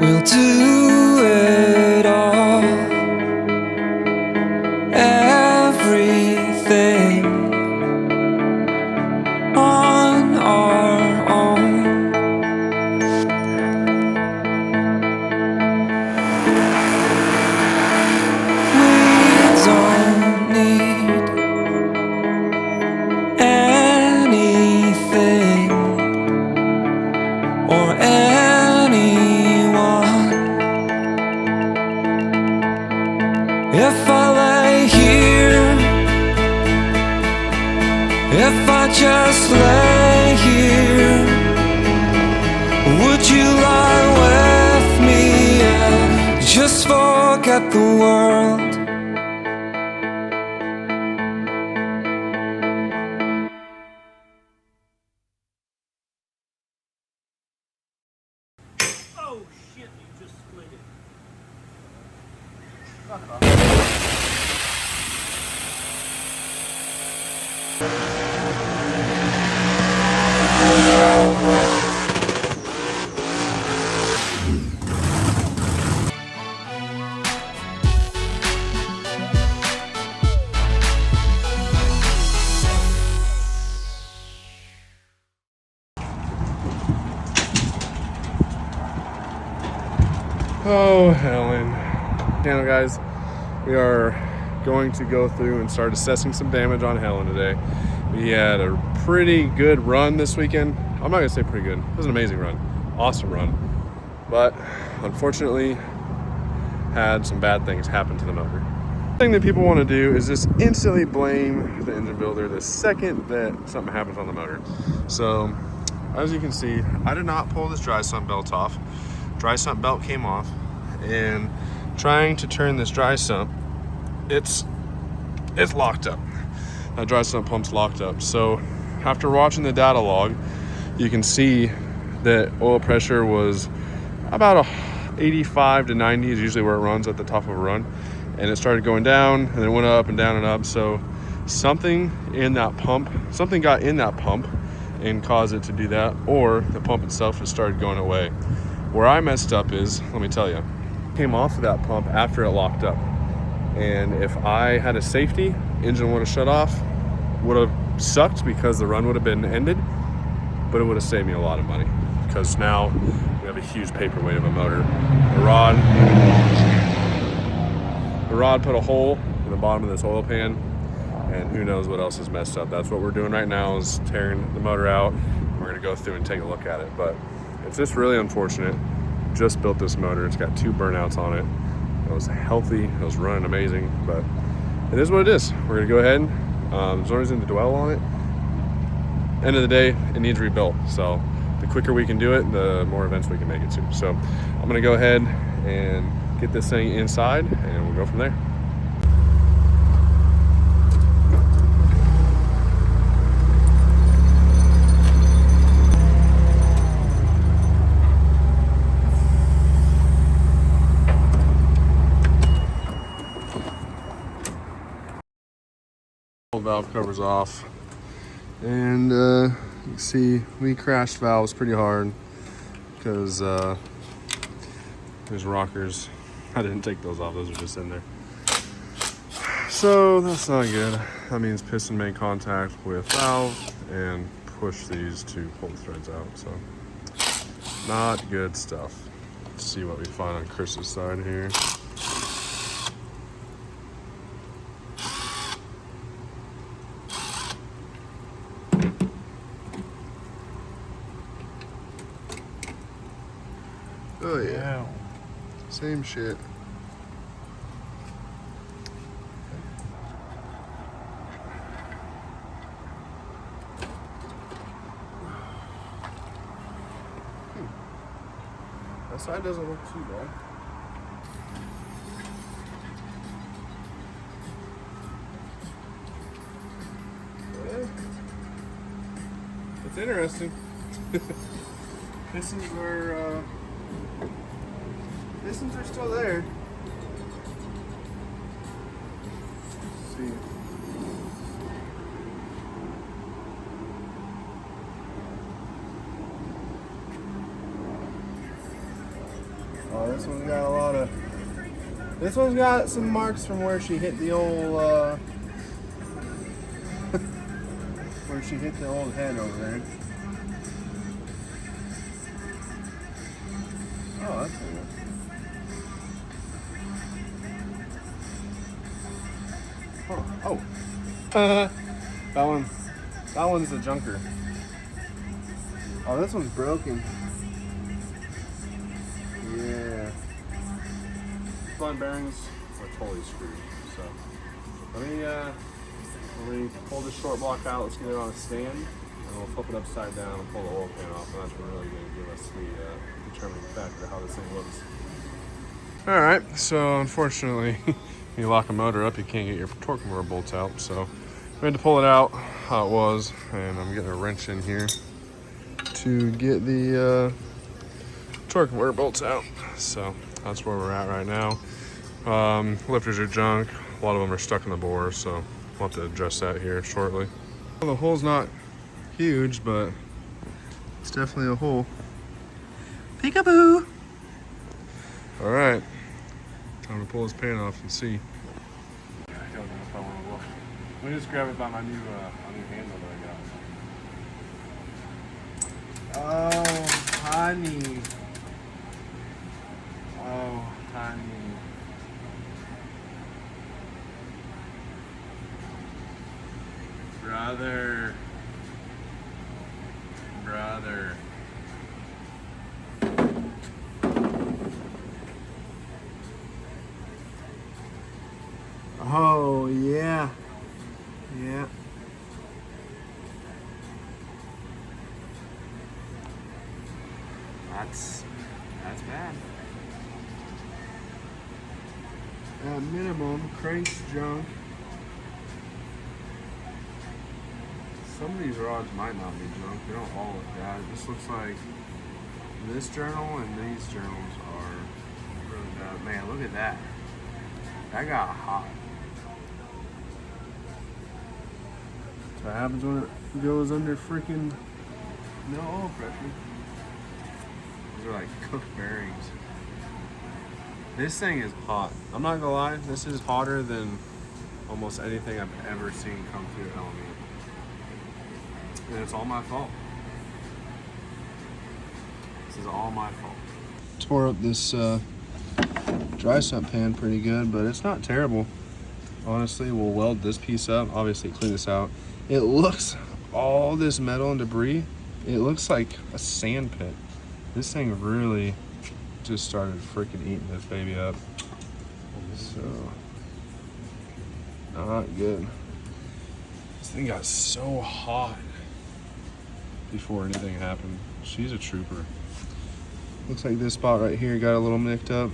We'll do it all, everything on our own. We don't need anything or anyone. If I lay here, if I just lay here, would you lie with me and just forget the world? Oh shit, you just split it. Oh, Helen. Now, guys, we are going to go through and start assessing some damage on Helen today. We had a pretty good run this weekend. I'm not gonna say pretty good. It was an amazing run, awesome run. But unfortunately, had some bad things happen to the motor. The thing that people want to do is just instantly blame the engine builder the second that something happens on the motor. So, as you can see, I did not pull this dry sump belt off. Dry sump belt came off, and trying to turn this dry sump, it's locked up. That dry sump pump's locked up. So after watching the data log, you can see that oil pressure was about 85 to 90 is usually where it runs at the top of a run, and it started going down and then it went up and down and up. So something got in that pump and caused it to do that, or the pump itself has started going away. Where I messed up is, let me tell you, came off of that pump after it locked up. And if I had a safety, engine would have shut off, would have sucked because the run would have been ended, but it would have saved me a lot of money because now we have a huge paperweight of a motor. The rod put a hole in the bottom of this oil pan, and who knows what else is messed up. That's what we're doing right now, is tearing the motor out. We're gonna go through and take a look at it, but it's just really unfortunate. Just built this motor. It's got 2 burnouts on it. It was healthy. It was running amazing, but it is what it is. We're gonna go ahead. There's no reason to dwell on it. End of the day, it needs rebuilt. So the quicker we can do it, the more events we can make it to. So I'm gonna go ahead and get this thing inside, and we'll go from there. Valve covers off, and you can see we crashed valves pretty hard because there's rockers. I didn't take those off, those are just in there. So that's not good. That means piston made contact with valve and push these 2 pull threads out. So not good stuff. Let's see what we find on Chris's side here. Oh yeah, same shit. That side doesn't look too bad. Yeah. It's interesting. Pistons are still there. Let's see. Oh, this one's got a lot of. This one's got some marks from where she hit the old. Where she hit the old head over there. Oh, that's cool. Oh. That one's the junker. Oh, this one's broken. Yeah. Front bearings are totally screwed. So let me pull this short block out. Let's get it on a stand, and we'll flip it upside down and pull the oil pan off. And that's really going to give us the determining factor of how this thing looks. All right. So unfortunately, when you lock a motor up, you can't get your torque motor bolts out. So we had to pull it out how it was, and I'm getting a wrench in here to get the torque motor bolts out. So that's where we're at right now. Lifters are junk. A lot of them are stuck in the bore, so we'll have to address that here shortly. Well, the hole's not huge, but it's definitely a hole. Peekaboo! All right, time to pull this pan off and see. I don't know if I want to look. Let me just grab it by my new handle that I got. Oh, honey. Oh, honey. Brother. Oh, yeah. Yeah. That's bad. At minimum, crank's junk. Some of these rods might not be junk. They don't all look bad. It just looks like this journal and these journals are really bad. Man, look at that. That got hot. That's what happens when it goes under freaking no oil pressure. These are like cooked bearings. This thing is hot. I'm not gonna lie, this is hotter than almost anything I've ever seen come through LME. And it's all my fault. This is all my fault. Tore up this dry sump pan pretty good, but it's not terrible. Honestly, we'll weld this piece up, obviously clean this out. It looks, all this metal and debris, it looks like a sand pit. This thing really just started freaking eating this baby up. So, not good. This thing got so hot before anything happened. She's a trooper. Looks like this spot right here got a little nicked up.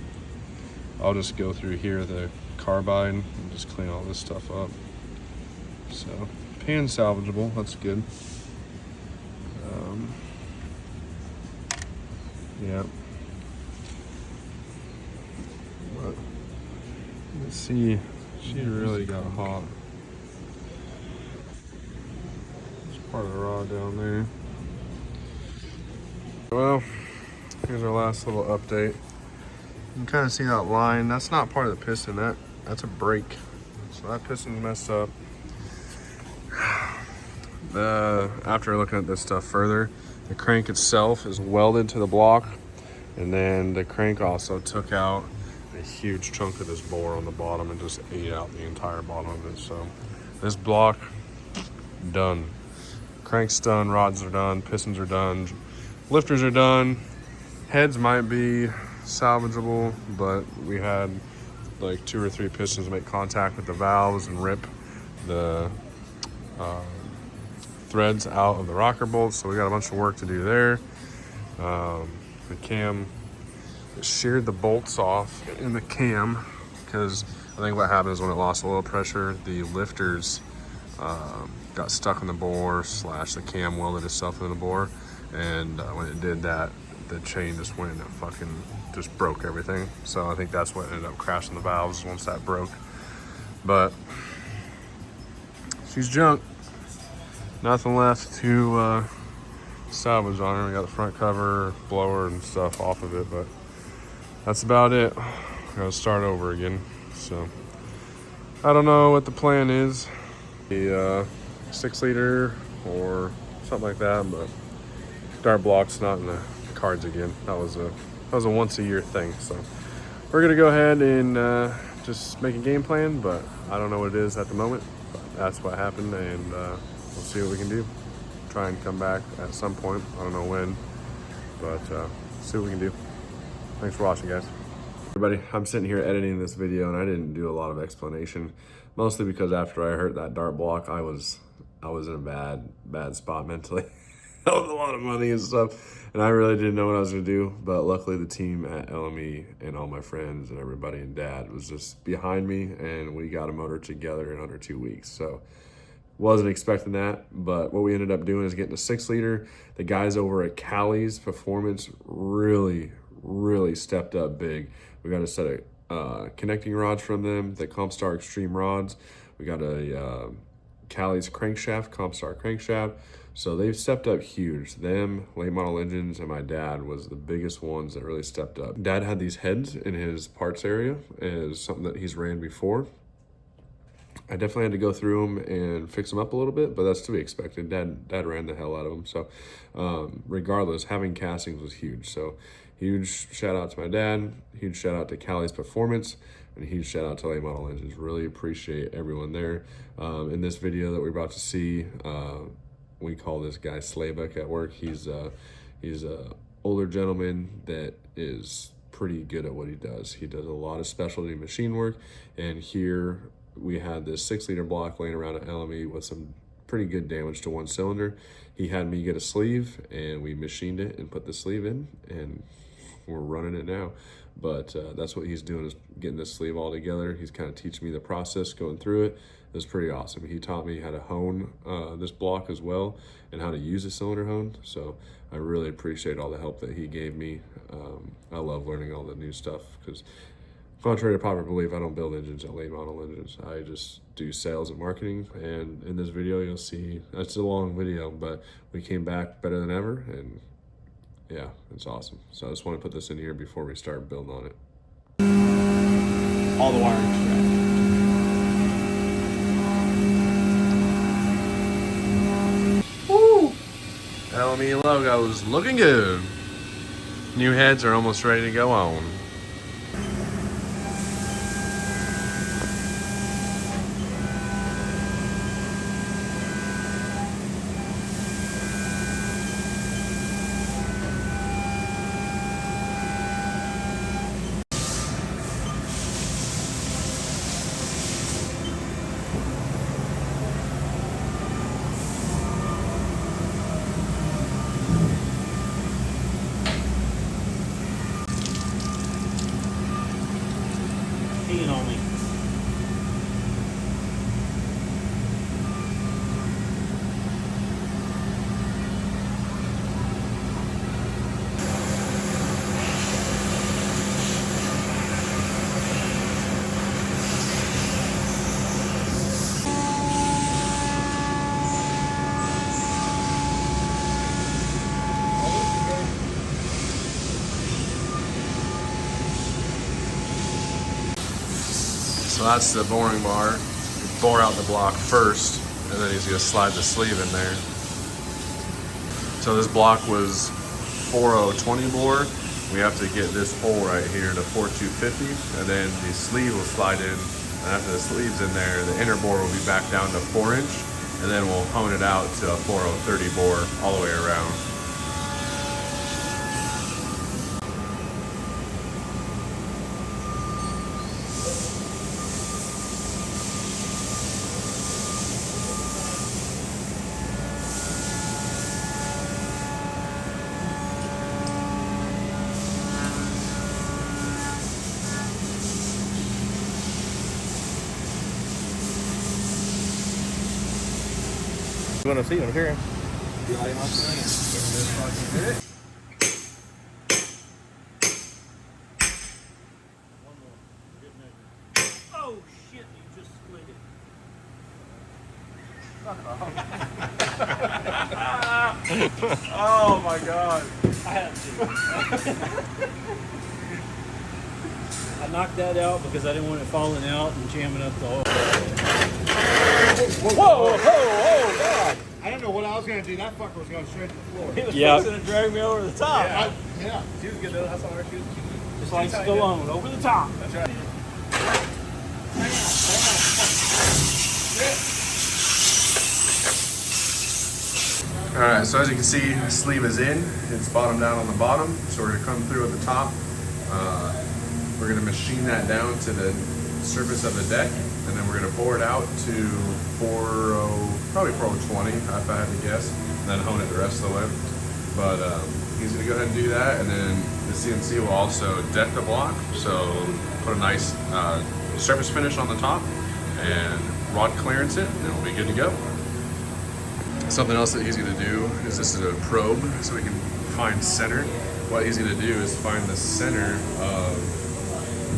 I'll just go through here, the carbide, and just clean all this stuff up. So, pan salvageable, that's good. Yeah. But, let's see, she really got hot. There's part of the rod down there. Well, here's our last little update. You can kind of see that line. That's not part of the piston. That's a brake. So that piston's messed up. After looking at this stuff further, the crank itself is welded to the block, and then the crank also took out a huge chunk of this bore on the bottom and just ate out the entire bottom of it. So this block, done. Crank's done, rods are done, pistons are done, lifters are done. Heads might be salvageable, but we had like 2 or 3 pistons make contact with the valves and rip the threads out of the rocker bolts, so we got a bunch of work to do there. The cam, it sheared the bolts off in the cam, because I think what happened is when it lost oil pressure, the lifters got stuck in the bore, slash the cam welded itself in the bore, and when it did that, the chain just went and it fucking just broke everything. So I think that's what ended up crashing the valves once that broke. But she's junk. Nothing left to salvage on her. We got the front cover, blower, and stuff off of it, but that's about it. Gotta start over again. So I don't know what the plan is. The 6 liter or something like that, but dart block's not in the cards again. That was a once a year thing. So we're gonna go ahead and just make a game plan, but I don't know what it is at the moment. But that's what happened, and we'll see what we can do. Try and come back at some point. I don't know when, but see what we can do. Thanks for watching, guys. Everybody, I'm sitting here editing this video, and I didn't do a lot of explanation, mostly because after I hurt that dart block, I was in a bad spot mentally. That was a lot of money and stuff, and I really didn't know what I was gonna do. But luckily, the team at LME and all my friends and everybody and Dad was just behind me, and we got a motor together in under 2 weeks. So wasn't expecting that, but what we ended up doing is getting a 6 liter. The guys over at CALLIES Performance really stepped up big. We got a set of connecting rods from them, the Compstar Extreme rods. We got a CALLIES crankshaft, Compstar crankshaft. So they've stepped up huge. Them, late model engines, and my dad was the biggest ones that really stepped up. Dad had these heads in his parts area as something that he's ran before. I definitely had to go through them and fix them up a little bit, but that's to be expected. Dad ran the hell out of them. So regardless, having castings was huge. So huge shout out to my dad, huge shout out to CALLIES Performance, and a huge shout out to late model engines. Really appreciate everyone there. In this video that we're about to see, we call this guy Slaybuck at work. He's a older gentleman that is pretty good at what he does. He does a lot of specialty machine work, and here we had this 6 liter block laying around at LME with some pretty good damage to one cylinder. He had me get a sleeve, and we machined it and put the sleeve in, and we're running it now. But that's what he's doing, is getting this sleeve all together. He's kind of teaching me the process, going through it. It was pretty awesome. He taught me how to hone this block as well, and how to use a cylinder hone. So I really appreciate all the help that he gave me. I love learning all the new stuff, because contrary to popular belief, I don't build engines at late model engines. I just do sales and marketing. And in this video, you'll see, it's a long video, but we came back better than ever. And yeah, it's awesome. So I just want to put this in here before we start building on it. All the wiring strap. Woo! LME logo's looking good. New heads are almost ready to go on. Peeing on me. So that's the boring bar. You bore out the block first, and then he's gonna slide the sleeve in there. So this block was 4020 bore. We have to get this hole right here to 4250, and then the sleeve will slide in. And after the sleeve's in there, the inner bore will be back down to 4-inch, and then we'll hone it out to a 4030 bore all the way around. You want to see? I'm here. Oh shit, you just split it. Oh my god. I have to. I knocked that out because I didn't want it falling out and jamming up the oil. Whoa, God. I don't know what I was going to do. That fucker was going straight to the floor. He was going to drag me over the top. Yeah. She was good though. I saw her. She was Just like Stallone, over the top. That's right. All right, so as you can see, the sleeve is in. It's bottom down on the bottom, so we're gonna come through at the top. We're gonna machine that down to the surface of the deck, and then we're gonna bore it out to probably 420, if I had to guess, and then hone it the rest of the way. But he's gonna go ahead and do that, and then the CNC will also deck the block, so put a nice surface finish on the top, and rod clearance it, and it'll be good to go. Something else that he's gonna do is this is a probe, so we can find center. What he's gonna do is find the center of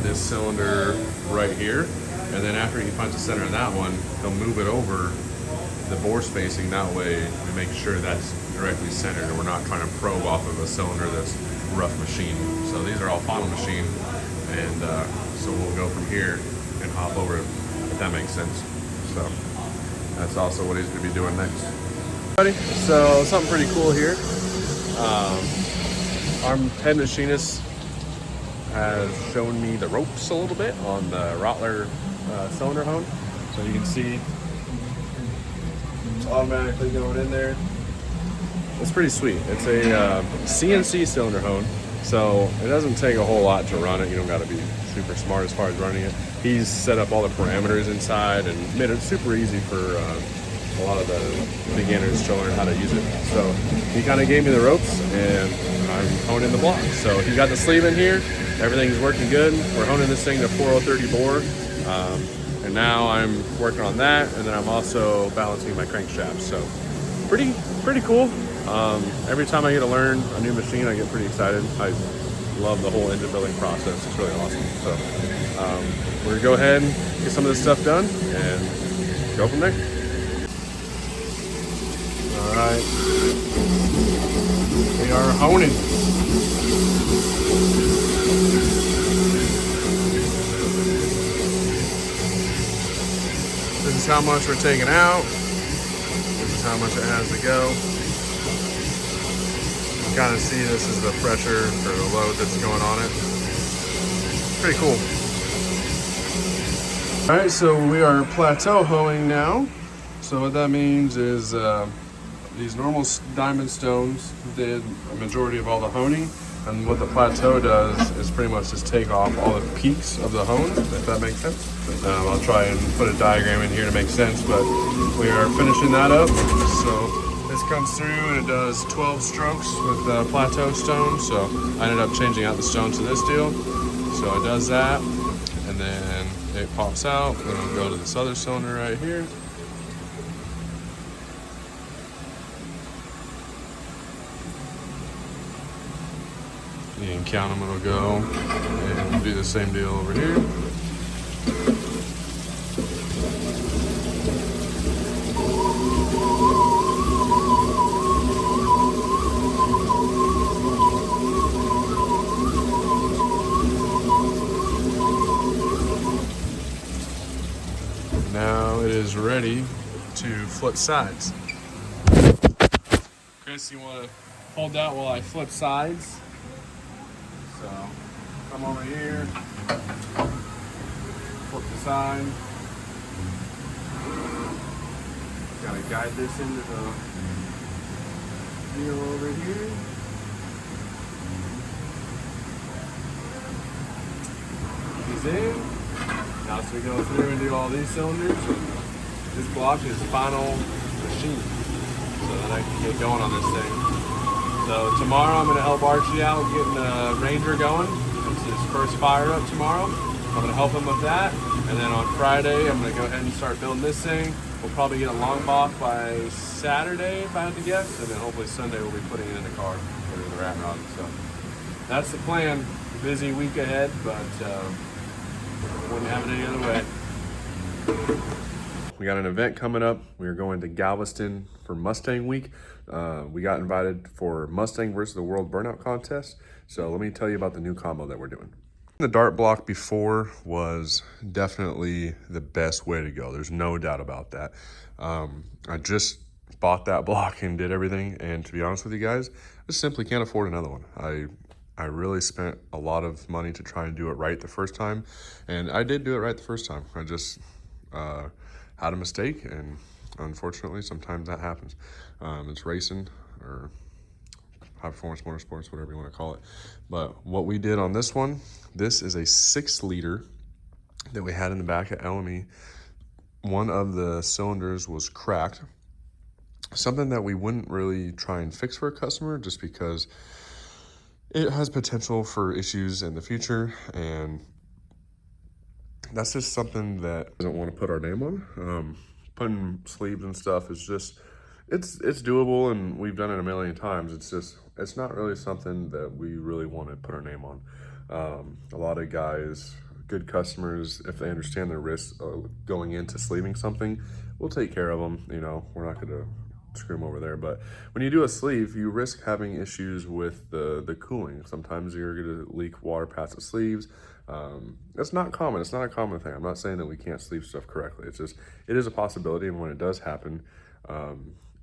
this cylinder right here, and then after he finds the center of that one, he'll move it over the bore spacing. That way we make sure that's directly centered and we're not trying to probe off of a cylinder that's rough machined. So these are all final machined, and so we'll go from here and hop over it, if that makes sense. So that's also what he's gonna be doing next. So something pretty cool here. Our head machinist has shown me the ropes a little bit on the Rottler cylinder hone. So you can see it's automatically going in there. It's pretty sweet. It's a CNC cylinder hone, so it doesn't take a whole lot to run it. You don't got to be super smart as far as running it. He's set up all the parameters inside and made it super easy for a lot of the beginners to learn how to use it. So he kind of gave me the ropes, and I'm honing the block. So he got the sleeve in here. Everything's working good. We're honing this thing to 4030 bore, and now I'm working on that, and then I'm also balancing my crankshaft. So pretty cool. Every time I get to learn a new machine, I get pretty excited. I love the whole engine building process. It's really awesome. So we're gonna go ahead and get some of this stuff done and go from there. All right, we are honing. This is how much we're taking out. This is how much it has to go. You kind of see this is the pressure for the load that's going on it. Pretty cool. All right, so we are plateau hoeing now. So what that means is these normal diamond stones did a majority of all the honing, and what the plateau does is pretty much just take off all the peaks of the hone, if that makes sense. I'll try and put a diagram in here to make sense, but we are finishing that up. So this comes through and it does 12 strokes with the plateau stone. So I ended up changing out the stone to this deal. So it does that, and then it pops out, and it'll go to this other cylinder right here. You can count them, it'll go, and we'll do the same deal over here. Now it is ready to flip sides. Chris, you want to hold that while I flip sides? So come over here, flip the side. Gotta guide this into the deal over here. He's in. Now as we go through and do all these cylinders, this block is final machine. So then I can get going on this thing. So tomorrow I'm gonna help Archie out getting the Ranger going. It's his first fire up tomorrow. I'm gonna help him with that. And then on Friday, I'm gonna go ahead and start building this thing. We'll probably get a long block by Saturday, if I had to guess. And then hopefully Sunday we'll be putting it in the car, putting it in the rat rod. So that's the plan. Busy week ahead, but wouldn't have it any other way. We got an event coming up. We are going to Galveston for Mustang Week. We got invited for Mustang versus the World Burnout Contest. So let me tell you about the new combo that we're doing. The dart block before was definitely the best way to go. There's no doubt about that. I just bought that block and did everything, and to be honest with you guys, I simply can't afford another one. I really spent a lot of money to try and do it right the first time, and I did do it right the first time. I just had a mistake, and unfortunately sometimes that happens. It's racing or high performance motorsports, whatever you want to call it. But what we did on this one, this is a 6-liter that we had in the back at LME. One of the cylinders was cracked, something that we wouldn't really try and fix for a customer just because it has potential for issues in the future, and that's just something that I don't want to put our name on. Putting sleeves and stuff is just, it's doable, and we've done it a million times. It's not really something that we really want to put our name on. A lot of guys, good customers, if they understand the risks going into sleeving something, we'll take care of them. You know, we're not going to screw them over there. But when you do a sleeve, you risk having issues with the cooling. Sometimes you're going to leak water past the sleeves. It's not common. It's not a common thing. I'm not saying that we can't sleeve stuff correctly. It's just, it is a possibility, and when it does happen,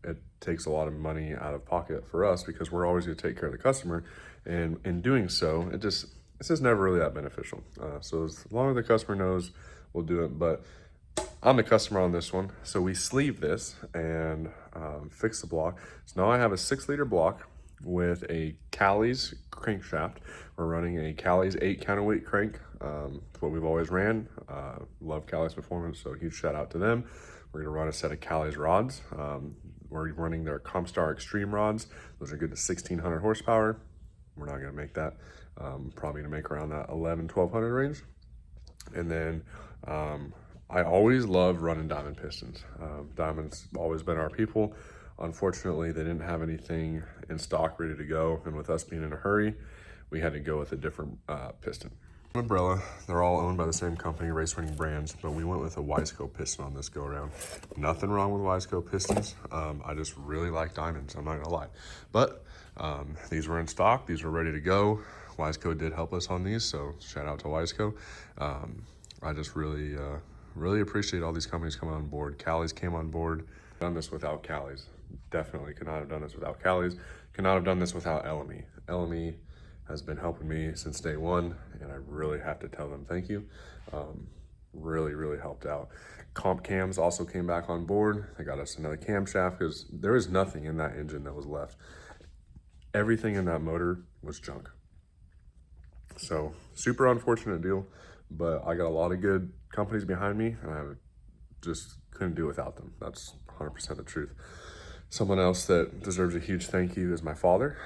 it takes a lot of money out of pocket for us because we're always going to take care of the customer, and in doing so, it's just never really that beneficial. So as long as the customer knows, we'll do it. But I'm the customer on this one, so we sleeve this and fix the block. So now I have a 6-liter block with a CALLIES crankshaft. We're running a CALLIES 8 counterweight crank. It's what we've always ran. Love CALLIES performance, so huge shout out to them. We're gonna run a set of CALLIES rods. We're running their Comstar Extreme rods. Those are good to 1600 horsepower. We're not gonna make that. Probably gonna make around that 1200 range. And then I always love running diamond pistons. Diamond's always been our people. Unfortunately, they didn't have anything in stock ready to go, and with us being in a hurry, we had to go with a different piston. Umbrella, they're all owned by the same company, Race Winning Brands, but we went with a Wiseco piston on this go around. Nothing wrong with Wiseco pistons. I just really like diamonds, I'm not gonna lie. But these were in stock, these were ready to go. Wiseco did help us on these, so shout out to Wiseco. I just really appreciate all these companies coming on board. CALLIES came on board. Done this without CALLIES. Definitely could not have done this without CALLIES. Could not have done this without LME. LME has been helping me since day one, and I really have to tell them thank you. Really helped out. Comp Cams also came back on board. They got us another camshaft because there is nothing in that engine that was left. Everything in that motor was junk. So super unfortunate deal, but I got a lot of good companies behind me, and I just couldn't do without them. That's 100% the truth. Someone else that deserves a huge thank you is my father.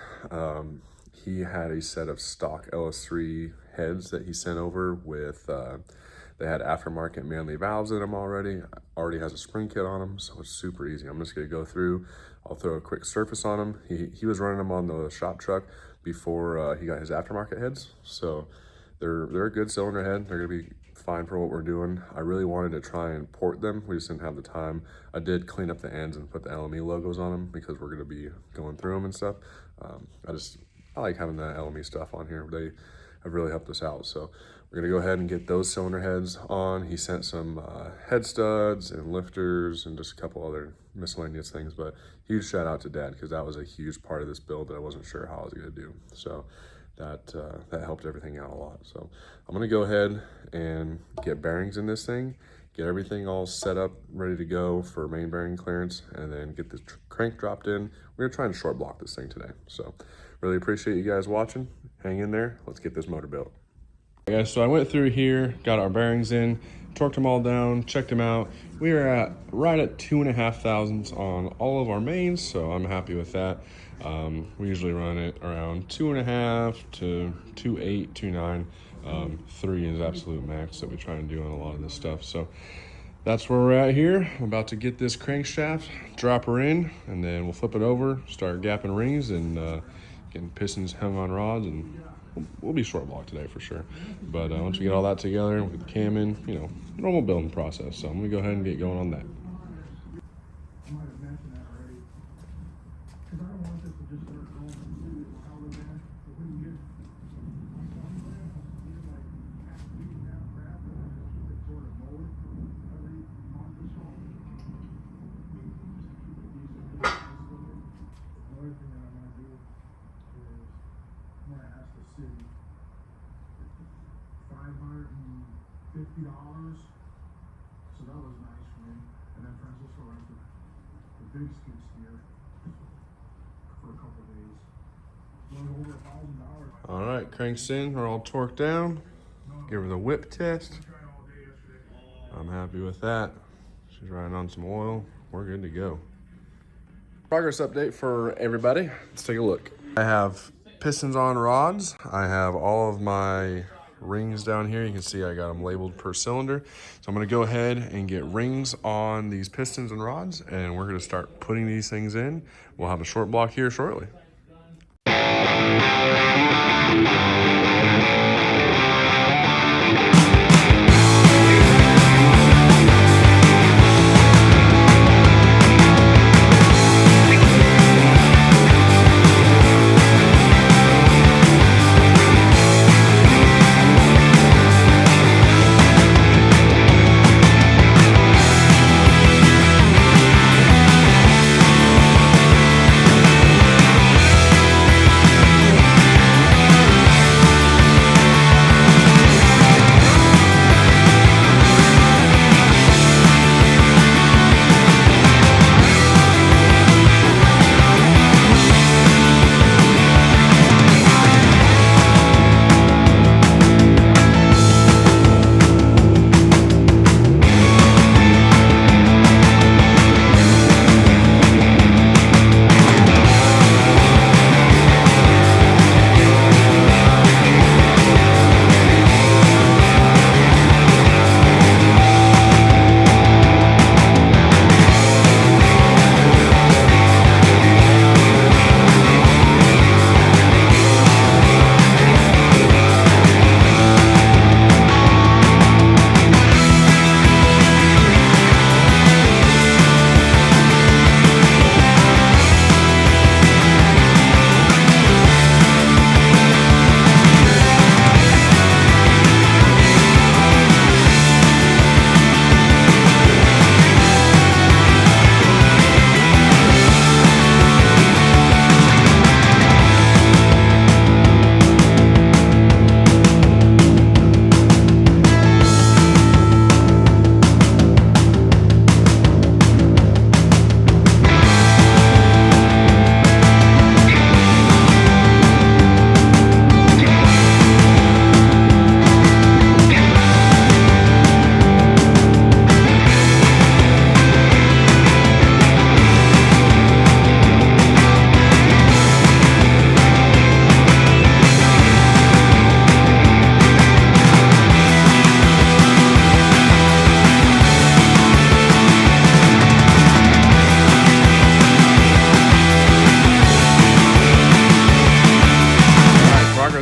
He had a set of stock LS3 heads that he sent over with, they had aftermarket Manley valves in them already has a spring kit on them, so it's super easy. I'm just gonna go through, I'll throw a quick surface on them. He was running them on the shop truck before he got his aftermarket heads, so they're a good cylinder head. They're gonna be fine for what we're doing. I really wanted to try and port them. We just didn't have the time. I did clean up the ends and put the LME logos on them because we're gonna be going through them and stuff. I like having the LME stuff on here. They have really helped us out. So we're gonna go ahead and get those cylinder heads on. He sent some head studs and lifters and just a couple other miscellaneous things, but huge shout out to Dad because that was a huge part of this build that I wasn't sure how I was gonna do. So that helped everything out a lot. So I'm gonna go ahead and get bearings in this thing, get everything all set up, ready to go for main bearing clearance, and then get the crank dropped in. We're gonna try and short block this thing today. So really appreciate you guys watching. Hang in there, let's get this motor built. Okay, guys, so I went through here, got our bearings in, torqued them all down, checked them out. We are right at 2,500 on all of our mains, so I'm happy with that. We usually run it around 2.5 to 2.8, 2.9. 3 is absolute max that we try and do on a lot of this stuff. So that's where we're at here. I'm about to get this crankshaft, drop her in, and then we'll flip it over, start gapping rings and getting pistons hung on rods, and we'll be short block today for sure. But once we get all that together, with the cam in, you know, normal building process. So I'm gonna go ahead and get going on that. City. $550. So that was nice for me. And then Francisco rented the big skid steer for a couple days. It was over $1,000. All right, cranks in, we're all torqued down. Give her the whip test. Tried all day yesterday. I'm happy with that. She's riding on some oil. We're good to go. Progress update for everybody. Let's take a look. I have pistons on rods. I have all of my rings down here. You can see I got them labeled per cylinder. So I'm gonna go ahead and get rings on these pistons and rods, and we're gonna start putting these things in. We'll have a short block here shortly.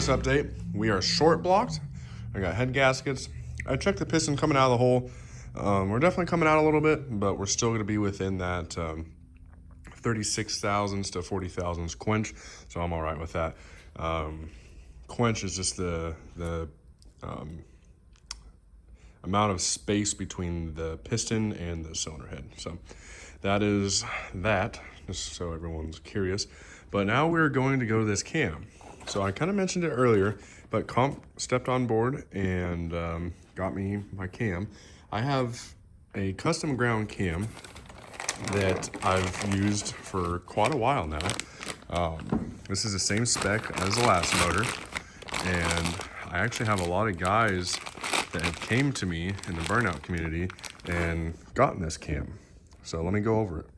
Update. We are short blocked. I got head gaskets. I checked the piston coming out of the hole. We're definitely coming out a little bit, but we're still going to be within that 36 thousandths to 40 thousandths quench, so I'm all right with that. Quench is just the amount of space between the piston and the cylinder head. So that is that, just so everyone's curious. But now we're going to go to this cam. So I kind of mentioned it earlier, but Comp stepped on board and got me my cam. I have a custom ground cam that I've used for quite a while now. This is the same spec as the last motor, and I actually have a lot of guys that have came to me in the burnout community and gotten this cam. So let me go over it.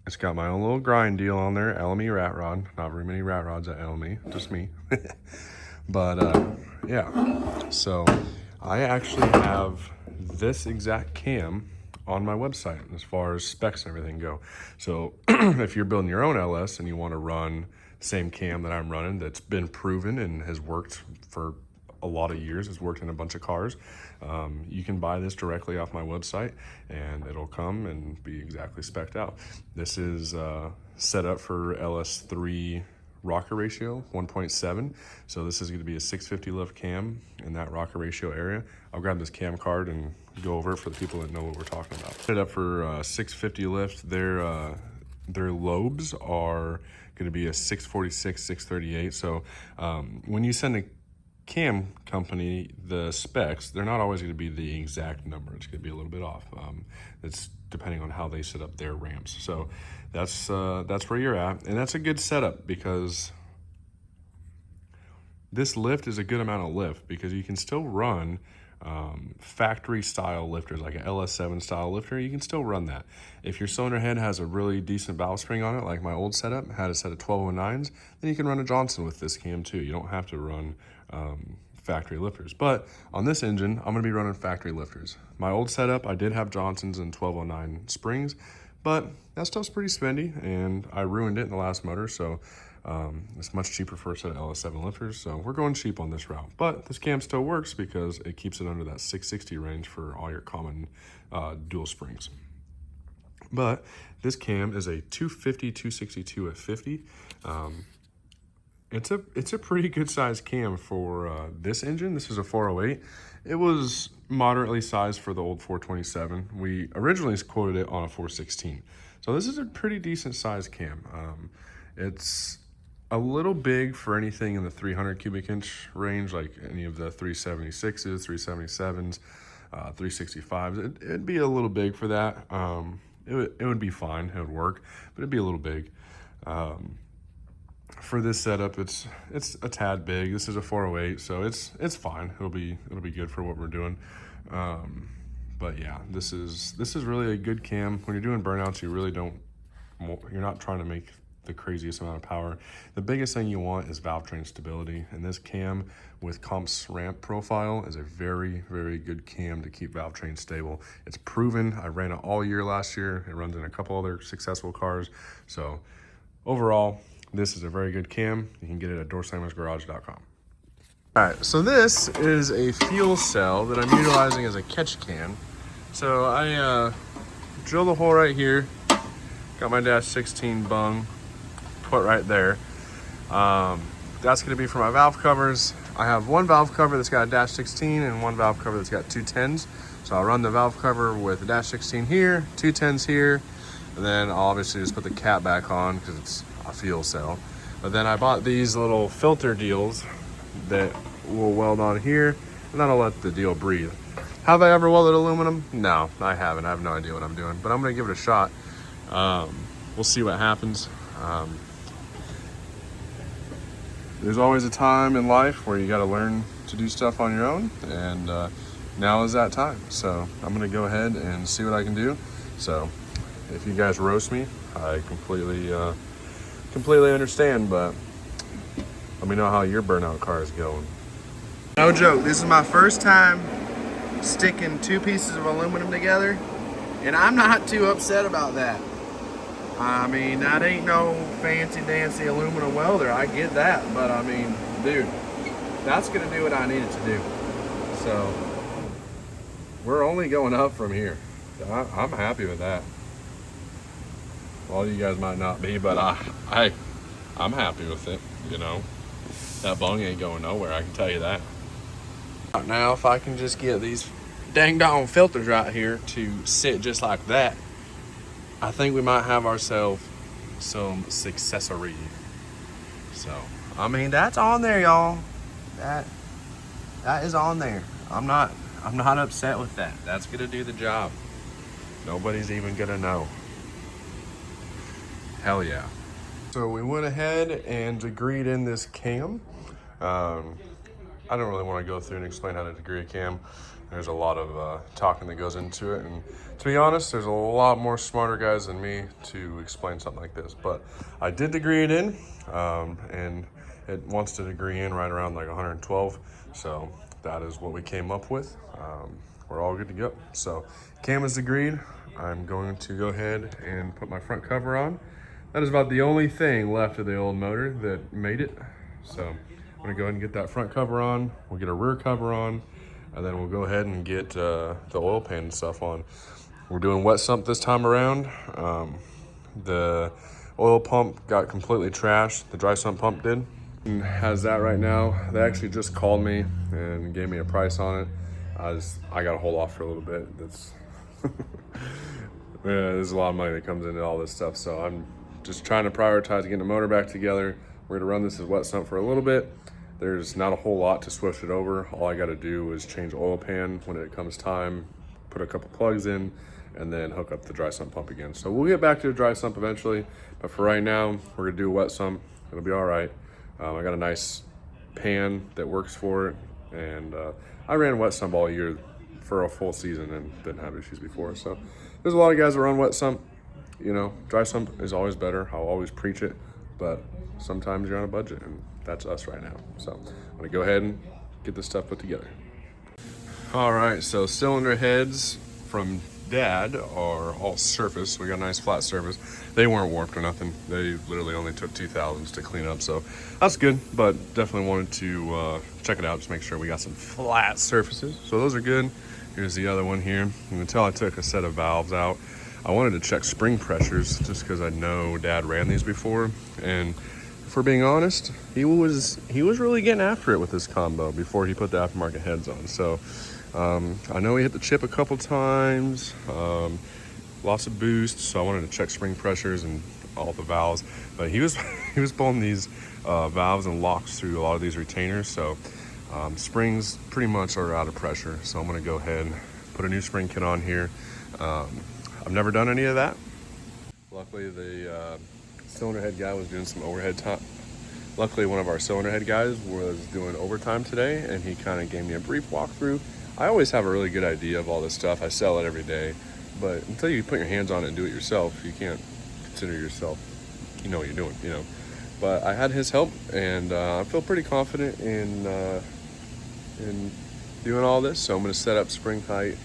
It's got my own little grind deal on there, LME rat rod. Not very many rat rods at LME, just me. But yeah, so I actually have this exact cam on my website as far as specs and everything go. So if you're building your own LS and you want to run the same cam that I'm running, that's been proven and has worked for a lot of years, it's worked in a bunch of cars, you can buy this directly off my website and it'll come and be exactly spec'd out. This is set up for LS3 rocker ratio 1.7, so this is going to be a 650 lift cam in that rocker ratio area. I'll grab this cam card and go over it for the people that know what we're talking about. Set up for 650 lift. Their Their lobes are going to be a 646, 638. So when you send a cam company the specs, they're not always going to be the exact number. It's going to be a little bit off. It's depending on how they set up their ramps. So that's where you're at, and that's a good setup because this lift is a good amount of lift because you can still run factory style lifters, like an LS7 style lifter. You can still run that. If your cylinder head has a really decent valve spring on it, like my old setup had a set of 1209s, then you can run a Johnson with this cam too. You don't have to run factory lifters. But on this engine, I'm gonna be running factory lifters. My old setup, I did have Johnsons and 1209 springs, but that stuff's pretty spendy, and I ruined it in the last motor, so it's much cheaper for a set of LS7 lifters, so we're going cheap on this route. But this cam still works because it keeps it under that 660 range for all your common dual springs. But this cam is a 250, 262 at 50. It's a pretty good sized cam for this engine. This is a 408. It was moderately sized for the old 427. We originally quoted it on a 416. So this is a pretty decent sized cam. It's a little big for anything in the 300 cubic inch range, like any of the 376s, 377s, 365s. It'd be a little big for that. It would be fine, it would work, but it'd be a little big. For this setup, it's a tad big. This is a 408, so it's fine. It'll be good for what we're doing. But yeah, this is really a good cam. When you're doing burnouts, you're not trying to make the craziest amount of power. The biggest thing you want is valve train stability, and this cam with Comp's ramp profile is a very, very good cam to keep valve train stable. It's proven. I ran it all year last year. It runs in a couple other successful cars. So overall, this is a very good cam. You can get it at doorslammersgarage.com. All right, so this is a fuel cell that I'm utilizing as a catch can. So I drilled a hole right here, got my dash 16 bung put right there. That's gonna be for my valve covers. I have one valve cover that's got a dash 16 and one valve cover that's got 2 10s. So I'll run the valve cover with the dash 16 here, 2 10s here, and then I'll obviously just put the cap back on because it's a fuel cell. But then I bought these little filter deals that will weld on here, and that'll let the deal breathe. Have I ever welded aluminum? No, I haven't. I have no idea what I'm doing, but I'm gonna give it a shot. We'll see what happens. There's always a time in life where you gotta learn to do stuff on your own, and now is that time. So I'm gonna go ahead and see what I can do. So if you guys roast me, I completely understand, but let me know how your burnout car is going. No joke, this is my first time sticking 2 pieces of aluminum together, and I'm not too upset about that. I mean, that ain't no fancy dancy aluminum welder, I get that, but I mean, dude, that's gonna do what I need it to do. So we're only going up from here. I'm happy with that. Well, you guys might not be, but I'm happy with it, you know. That bung ain't going nowhere, I can tell you that. Now, if I can just get these dang dong filters right here to sit just like that, I think we might have ourselves some successory. So, I mean, that's on there, y'all. That is on there. I'm not upset with that. That's gonna do the job. Nobody's even gonna know. Hell yeah. So we went ahead and degreed in this cam. I don't really want to go through and explain how to degree a cam. There's a lot of talking that goes into it, and to be honest, there's a lot more smarter guys than me to explain something like this. But I did degree it in, and it wants to degree in right around like 112. So that is what we came up with. We're all good to go. So cam is degreed. I'm going to go ahead and put my front cover on. That is about the only thing left of the old motor that made it. So I'm gonna go ahead and get that front cover on. We'll get a rear cover on, and then we'll go ahead and get the oil pan and stuff on. We're doing wet sump this time around. The oil pump got completely trashed. The dry sump pump did. And has that right now. They actually just called me and gave me a price on it. I gotta hold off for a little bit. Yeah, there's a lot of money that comes into all this stuff, so I'm just trying to prioritize getting the motor back together. We're gonna run this as wet sump for a little bit. There's not a whole lot to switch it over. All I gotta do is change oil pan when it comes time, put a couple plugs in, and then hook up the dry sump pump again. So we'll get back to the dry sump eventually, but for right now, we're gonna do a wet sump. It'll be all right. I got a nice pan that works for it, and I ran wet sump all year for a full season and didn't have issues before. So there's a lot of guys that run wet sump. You know, dry sump is always better. I'll always preach it, but sometimes you're on a budget, and that's us right now. So I'm gonna go ahead and get this stuff put together. All right, so cylinder heads from Dad are all surface. We got a nice flat surface. They weren't warped or nothing. They literally only took 2000s to clean up, so that's good, but definitely wanted to check it out, just make sure we got some flat surfaces. So those are good. Here's the other one here. You can tell I took a set of valves out. I wanted to check spring pressures just because I know Dad ran these before, and if we're being honest, he was really getting after it with this combo before he put the aftermarket heads on. So I know he hit the chip a couple times, lots of boost, so I wanted to check spring pressures and all the valves, but he was pulling these valves and locks through a lot of these retainers, so springs pretty much are out of pressure. So I'm going to go ahead and put a new spring kit on here. I've never done any of that. Luckily the cylinder head guy was doing some overhead time. Luckily one of our cylinder head guys was doing overtime today, and he kind of gave me a brief walkthrough. I always have a really good idea of all this stuff. I sell it every day, but until you put your hands on it and do it yourself, you can't consider yourself, you know what you're doing, you know. But I had his help, and I feel pretty confident in doing all this. So I'm going to set up spring height,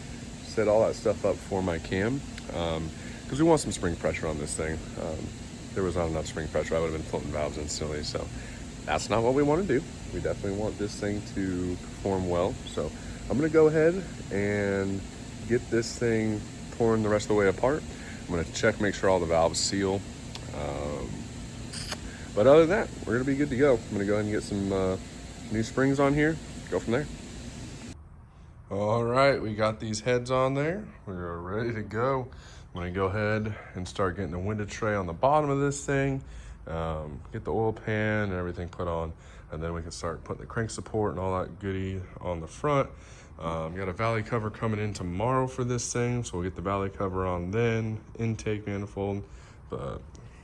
set all that stuff up for my cam, because we want some spring pressure on this thing. If there was not enough spring pressure, I would have been floating valves instantly. So that's not what we want to do. We definitely want this thing to perform well. So I'm going to go ahead and get this thing torn the rest of the way apart. I'm going to check, make sure all the valves seal. But other than that, we're going to be good to go. I'm going to go ahead and get some new springs on here, go from there. All right, we got these heads on there. We're ready to go. I'm going to go ahead and start getting the window tray on the bottom of this thing, get the oil pan and everything put on, and then we can start putting the crank support and all that goodie on the front. Got a valley cover coming in tomorrow for this thing, so we'll get the valley cover on then, intake manifold, but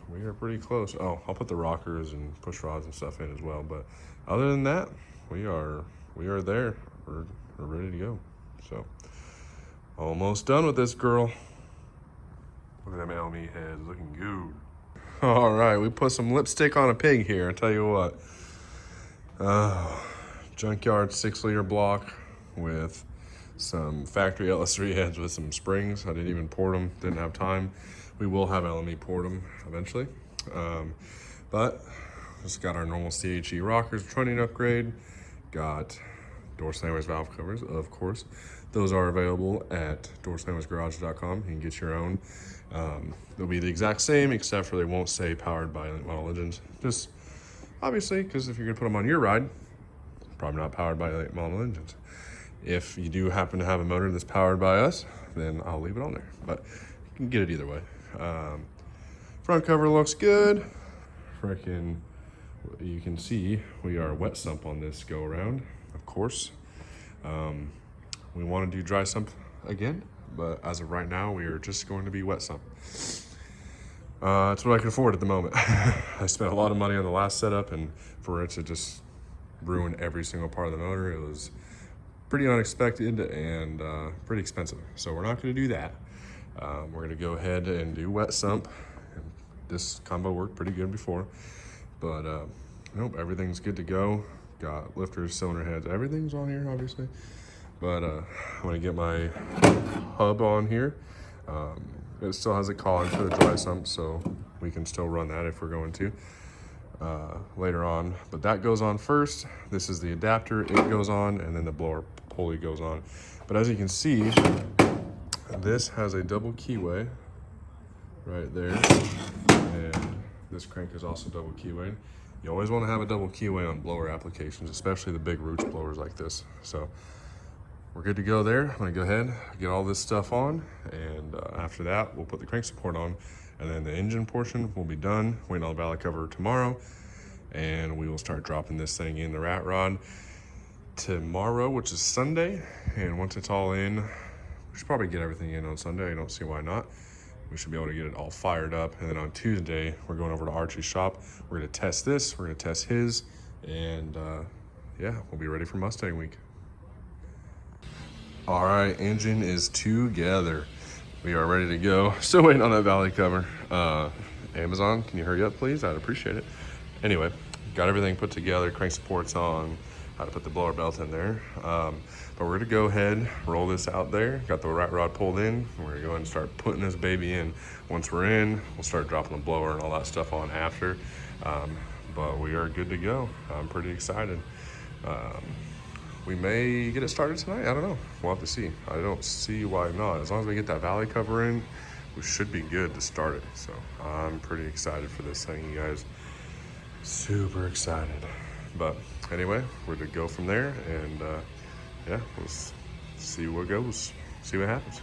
we are pretty close. Oh, I'll put the rockers and push rods and stuff in as well, but other than that, we are there. We're ready to go. So almost done with this girl. Look at them LME heads, looking good. All right, we put some lipstick on a pig here, I tell you what. Junkyard 6-liter block with some factory LS3 heads with some springs. I didn't even port them, didn't have time. We will have LME port them eventually. But just got our normal CHE rockers, trunnion upgrade. Got door sandwich valve covers, of course. Those are available at doorsandwichgarage.com. You can get your own. They'll be the exact same, except for they won't say powered by late model engines. Just obviously, because if you're gonna put them on your ride, probably not powered by late model engines. If you do happen to have a motor that's powered by us, then I'll leave it on there. But you can get it either way. Front cover looks good. Freaking, you can see we are wet sump on this go around, of course. We want to do dry sump again, but as of right now, we are just going to be wet sump. That's what I can afford at the moment. I spent a lot of money on the last setup, and for it to just ruin every single part of the motor, it was pretty unexpected and pretty expensive. So we're not going to do that. We're going to go ahead and do wet sump. This combo worked pretty good before, but nope, everything's good to go. Got lifters, cylinder heads, everything's on here, obviously. But I'm going to get my hub on here. It still has a collar for the dry sump, so we can still run that if we're going to later on. But that goes on first. This is the adapter. It goes on, and then the blower pulley goes on. But as you can see, this has a double keyway right there. And this crank is also double keyway. You always want to have a double keyway on blower applications, especially the big roots blowers like this. So we're good to go there. I'm gonna go ahead, get all this stuff on, and after that, we'll put the crank support on, and then the engine portion will be done. Waiting on the valley cover tomorrow, and we will start dropping this thing in the rat rod tomorrow, which is Sunday. And once it's all in, we should probably get everything in on Sunday. I don't see why not. We should be able to get it all fired up. And then on Tuesday, we're going over to Archie's shop. We're gonna test this, we're gonna test his, and yeah, we'll be ready for Mustang week. All right, engine is together. We are ready to go. Still waiting on that valley cover. Amazon, can you hurry up, please? I'd appreciate it. Anyway, got everything put together, crank supports on, how to put the blower belt in there. But we're gonna go ahead, roll this out there. Got the rat rod pulled in. We're gonna go ahead and start putting this baby in. Once we're in, we'll start dropping the blower and all that stuff on after. But we are good to go. I'm pretty excited. We may get it started tonight. I don't know. We'll have to see. I don't see why not. As long as we get that valley cover in, we should be good to start it. So I'm pretty excited for this thing, you guys. Super excited. But anyway, we're to go from there, and yeah, we'll see what goes, see what happens.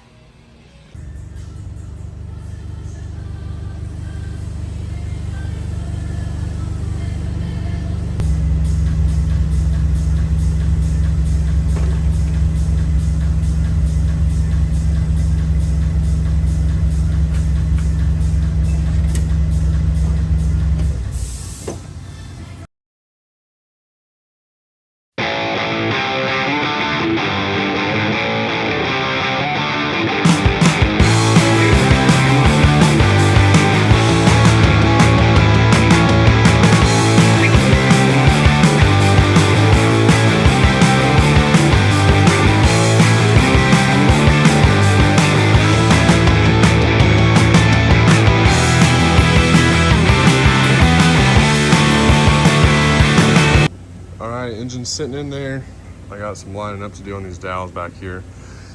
Engine's sitting in there. I got some lining up to do on these dowels back here,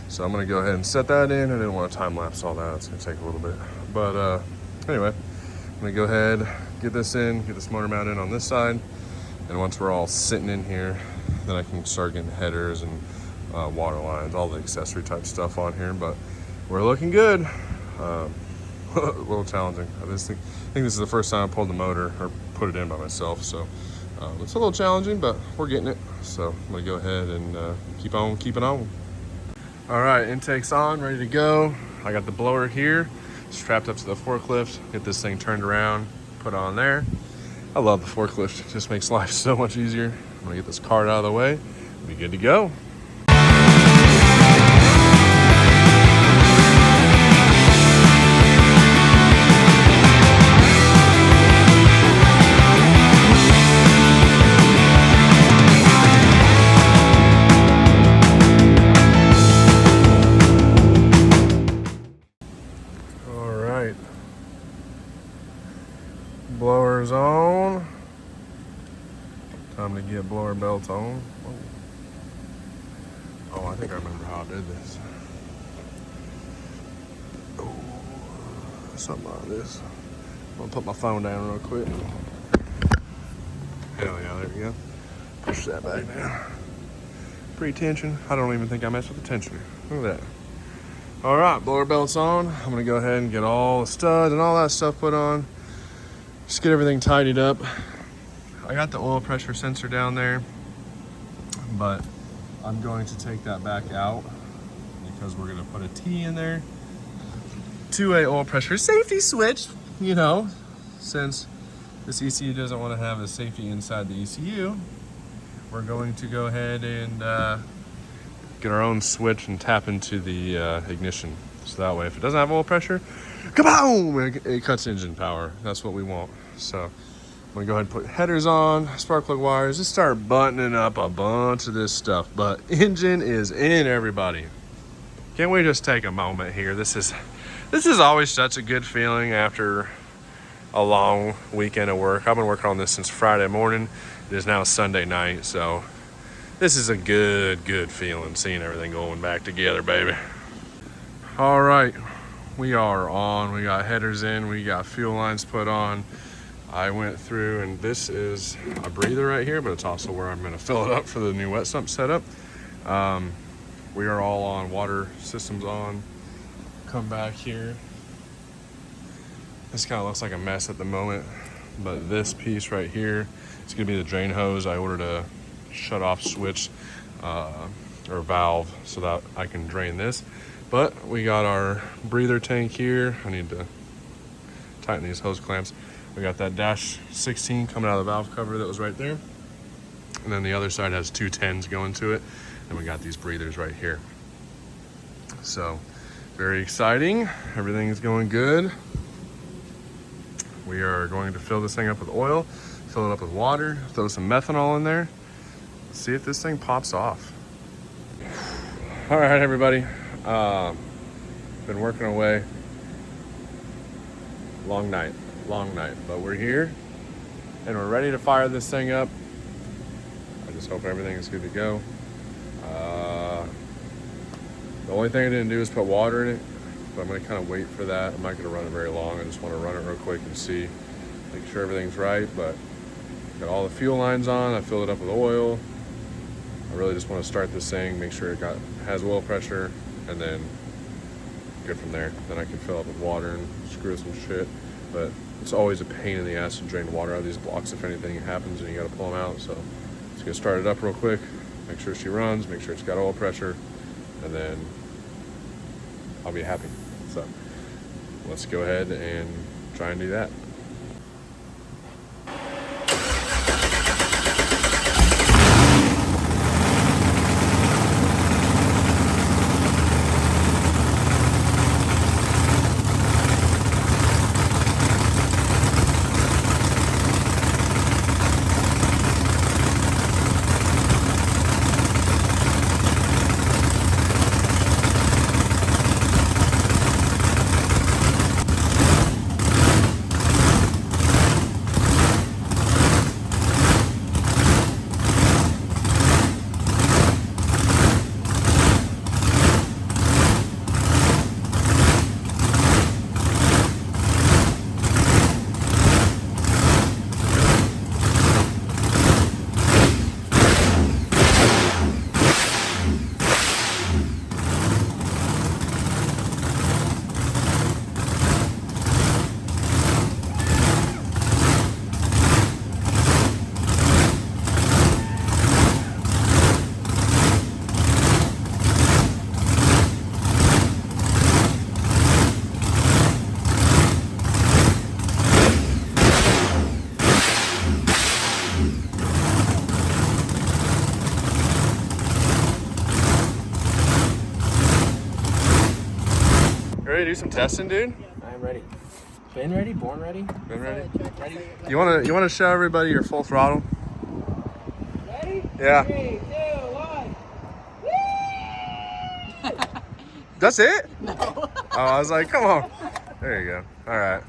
so I'm gonna go ahead and set that in. I didn't want to time lapse all that. It's gonna take a little bit, but anyway, I'm gonna go ahead, get this in, get this motor mount in on this side, and once we're all sitting in here, then I can start getting headers and water lines, all the accessory type stuff on here. But we're looking good. A little challenging. I think this is the first time I pulled the motor or put it in by myself, so it's a little challenging, but we're getting it. So I'm gonna go ahead and keep on keeping on. All right, intake's on, ready to go. I got the blower here, strapped up to the forklift. Get this thing turned around, put on there. I love the forklift, it just makes life so much easier. I'm gonna get this cart out of the way, be good to go. Blower's on. Time to get blower belt on. Oh, I think I remember how I did this. Oh, something like this. I'm gonna put my phone down real quick. Hell yeah, there we go. Push that back down. Pre-tension. I don't even think I messed with the tensioner. Look at that. All right, blower belt's on. I'm gonna go ahead and get all the studs and all that stuff put on. Just get everything tidied up. I got the oil pressure sensor down there, but I'm going to take that back out because we're gonna put a T in there to a oil pressure safety switch, you know, since this ECU doesn't want to have a safety inside the ECU. We're going to go ahead and get our own switch and tap into the ignition. So that way, if it doesn't have oil pressure, kaboom! It cuts engine power. That's what we want. So I'm gonna go ahead and put headers on, spark plug wires, just start buttoning up a bunch of this stuff. But engine is in, everybody. Can't we just take a moment here? This is always such a good feeling after a long weekend of work. I've been working on this since Friday morning. It is now Sunday night, so this is a good feeling, seeing everything going back together, baby. All right, we are on. We got headers in, we got fuel lines put on. I went through, and this is a breather right here, but it's also where I'm gonna fill it up for the new wet sump setup. We are all on, water systems on. Come back here. This kind of looks like a mess at the moment, but this piece right here, it's gonna be the drain hose. I ordered a shut off switch or valve so that I can drain this. But we got our breather tank here. I need to tighten these hose clamps. We got that dash 16 coming out of the valve cover that was right there. And then the other side has 2 10s going to it. And we got these breathers right here. So very exciting. Everything's going good. We are going to fill this thing up with oil, fill it up with water, throw some methanol in there, see if this thing pops off. All right, everybody. Been working away. Long night, but we're here and we're ready to fire this thing up. I just hope everything is good to go. The only thing I didn't do is put water in it, but I'm gonna kind of wait for that. I'm not gonna run it very long. I just want to run it real quick and see, make sure everything's right. But got all the fuel lines on. I filled it up with oil. I really just want to start this thing, make sure it has oil pressure, and then good from there. Then I can fill up with water and screw some shit. But it's always a pain in the ass to drain water out of these blocks if anything happens and you got to pull them out. So just gonna start it up real quick, make sure she runs, make sure it's got oil pressure, and then I'll be happy. So let's go ahead and try and do that. Ready to do some testing, dude? I'm ready. Been ready, born ready. Been ready? You wanna show everybody your full throttle? Ready? Yeah. 3, 2, 1. That's it? No. Oh, I was like, come on. There you go. All right.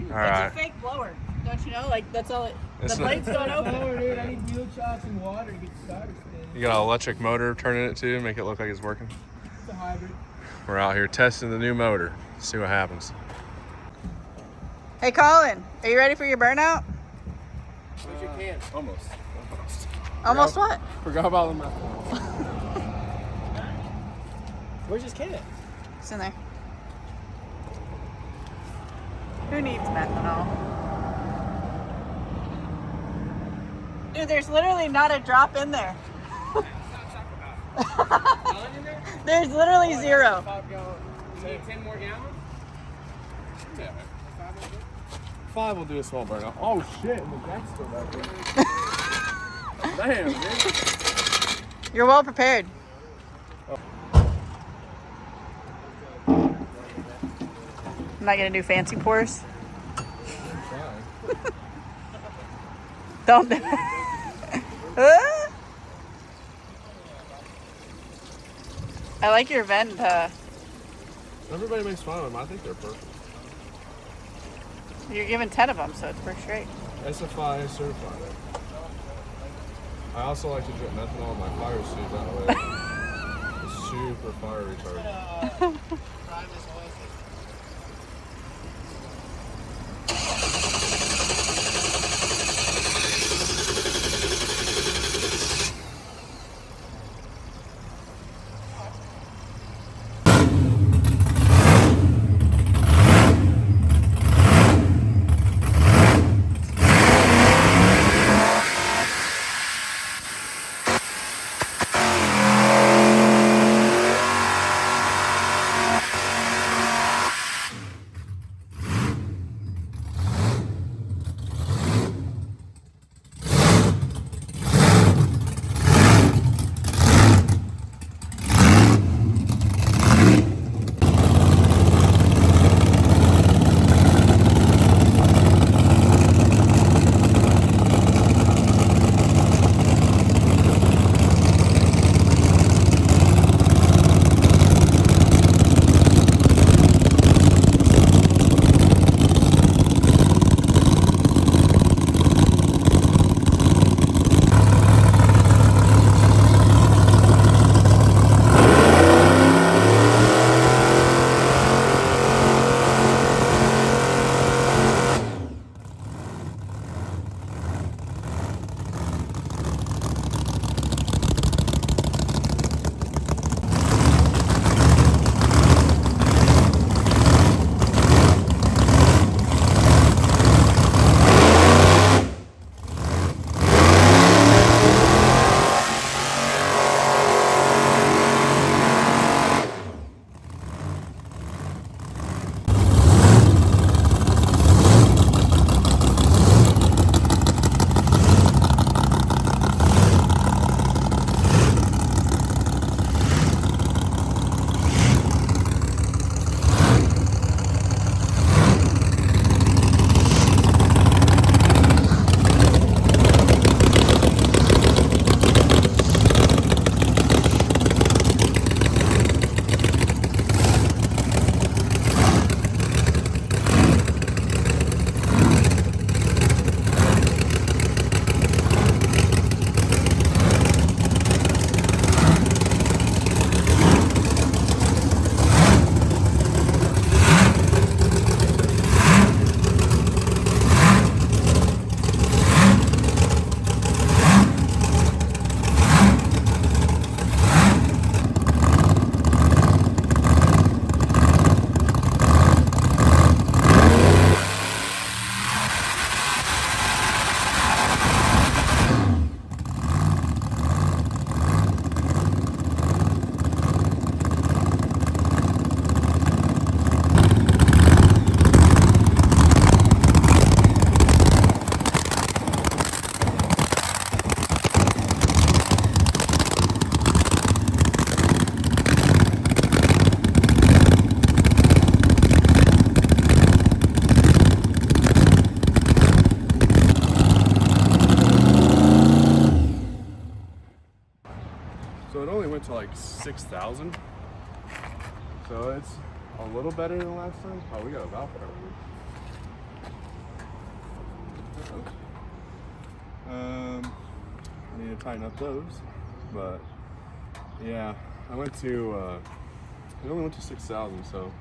All right. It's a fake blower. Don't you know? Like, that's all it. It's The not- blade's going open. Blower, dude. I need fuel shots and water to get started. You got an electric motor turning it too, make it look like it's working. It's a hybrid. We're out here testing the new motor. See what happens. Hey, Colin, are you ready for your burnout? Where's your can? Almost. Almost what? Forgot about the methanol. Where's his can? It's in there. Who needs methanol? Dude, there's literally not a drop in there. There's literally zero. 5 gallon. You need 10 more gallons? Yeah. 5 will do a small burnout. Oh shit, and the deck's still back there. Damn, dude. You're well prepared. I'm not gonna do fancy pours. Don't do it. I like your vent. Everybody makes fun of them. I think they're perfect. You're giving 10 of them, so it works great. SFI certified. I also like to drip methanol in my fire suit that way. It's super fire retardant. to like 6,000. So it's a little better than last time. Oh, we got a valve cover. I need to tighten up those, but yeah, it only went to 6,000, so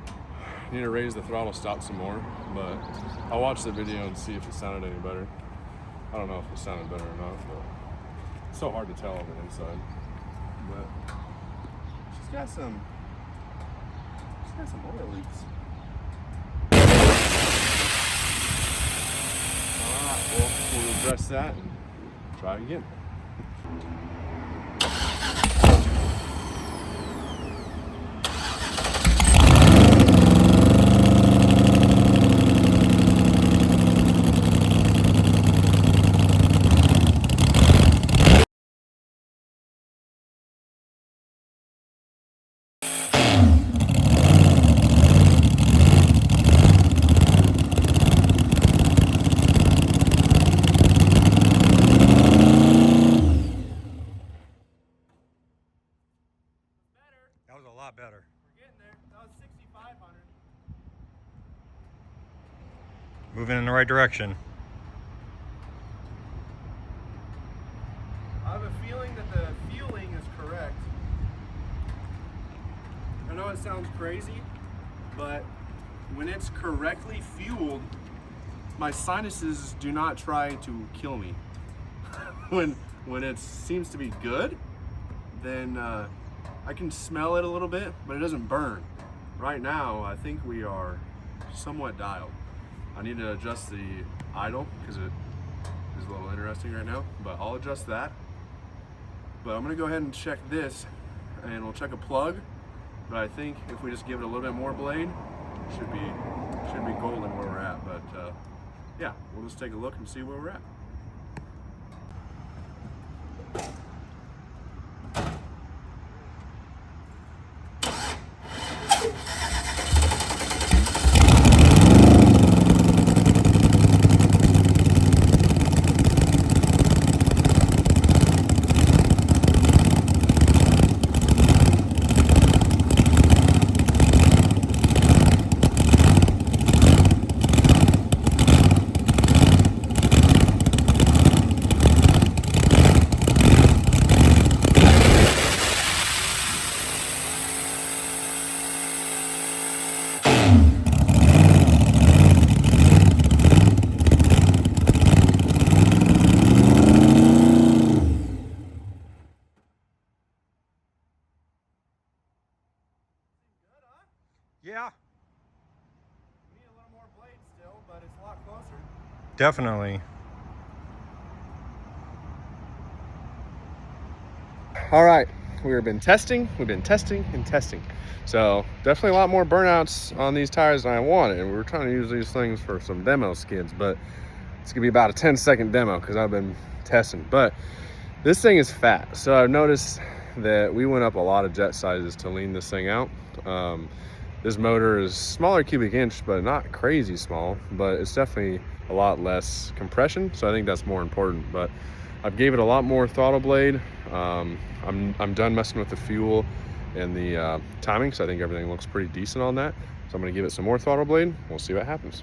I need to raise the throttle stop some more, but I'll watch the video and see if it sounded any better. I don't know if it sounded better or not, but it's so hard to tell on the inside. But she's got some oil leaks. Alright, well, we'll address that and try again. That was a lot better. We're getting there. That was 6,500. Moving in the right direction. I have a feeling that the fueling is correct. I know it sounds crazy, but when it's correctly fueled, my sinuses do not try to kill me. when it seems to be good, then I can smell it a little bit, but it doesn't burn. Right now, I think we are somewhat dialed. I need to adjust the idle because it is a little interesting right now, but I'll adjust that. But I'm gonna go ahead and check this, and we'll check a plug. But I think if we just give it a little bit more blade, should be golden where we're at. But yeah, we'll just take a look and see where we're at. Yeah, We need a little more blade still, but it's a lot closer. definitely. All right, we've been testing and testing. So definitely a lot more burnouts on these tires than I wanted. And we were trying to use these things for some demo skids, but it's gonna be about a 10-second demo because I've been testing. But this thing is fat. So I've noticed that we went up a lot of jet sizes to lean this thing out. This motor is smaller cubic inch, but not crazy small, but it's definitely a lot less compression. So I think that's more important, but I've gave it a lot more throttle blade. I'm done messing with the fuel and the timing, so I think everything looks pretty decent on that. So I'm gonna give it some more throttle blade. We'll see what happens.